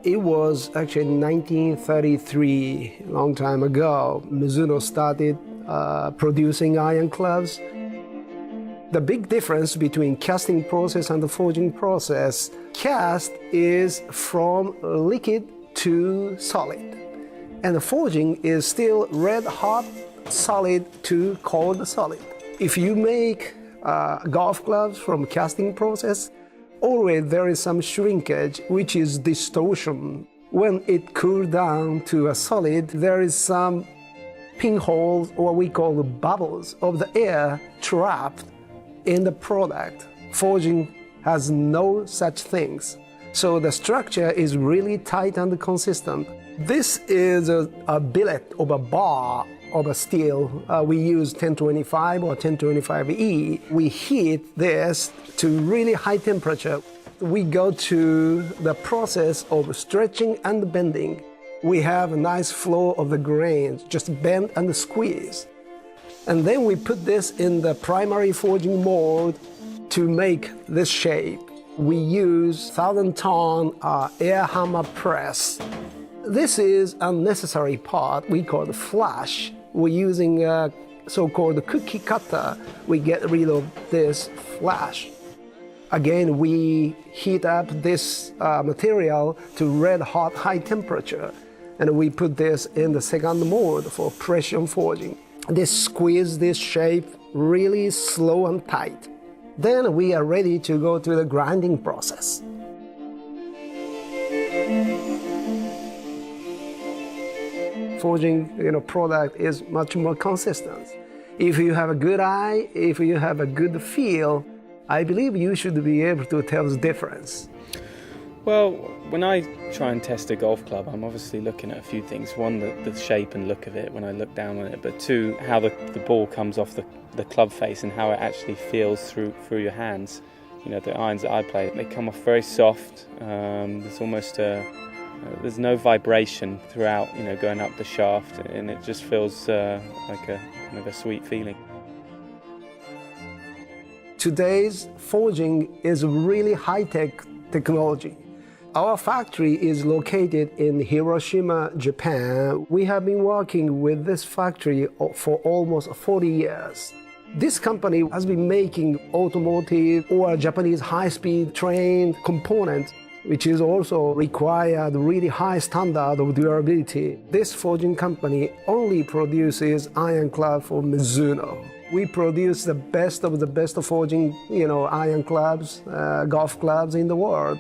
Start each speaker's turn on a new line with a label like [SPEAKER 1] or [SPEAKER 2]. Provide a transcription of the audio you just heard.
[SPEAKER 1] It was actually 1933, a long time ago. Mizuno started producing iron clubs. The big difference between casting process and the forging process, cast is from liquid to solid. And the forging is still red hot solid to cold solid. If you make golf clubs from casting process, always there is some shrinkage, which is distortion. When it cools down to a solid, there is some pinholes, or we call the bubbles of the air trapped in the product. Forging has no such things. So the structure is really tight and consistent. This is a billet of a bar of a steel. We use 1025 or 1025E. We heat this to really high temperature. We go to the process of stretching and bending. We have a nice flow of the grains, just bend and squeeze. And then we put this in the primary forging mold to make this shape. We use 1,000-ton air hammer press. This is a necessary part we call the flash. We're using a so-called cookie cutter. We get rid of this flash. Again, we heat up this material to red hot high temperature, and we put this in the second mold for precision forging. This squeeze this shape really slow and tight. Then we are ready to go to the grinding process. Forging product is much more consistent. If you have a good eye, if you have a good feel, I believe you should be able to tell the difference.
[SPEAKER 2] Well, when I try and test a golf club, I'm obviously looking at a few things. One, the shape and look of it when I look down on it, but two, how the ball comes off the club face and how it actually feels through your hands. The irons that I play, they come off very soft. There's almost there's no vibration throughout, going up the shaft, and it just feels like a kind of a sweet feeling.
[SPEAKER 1] Today's forging is really high-tech technology. Our factory is located in Hiroshima, Japan. We have been working with this factory for almost 40 years. This company has been making automotive or Japanese high-speed train components, which is also required really high standard of durability. This forging company only produces iron club for Mizuno. We produce the best of the best forging, iron clubs, golf clubs in the world.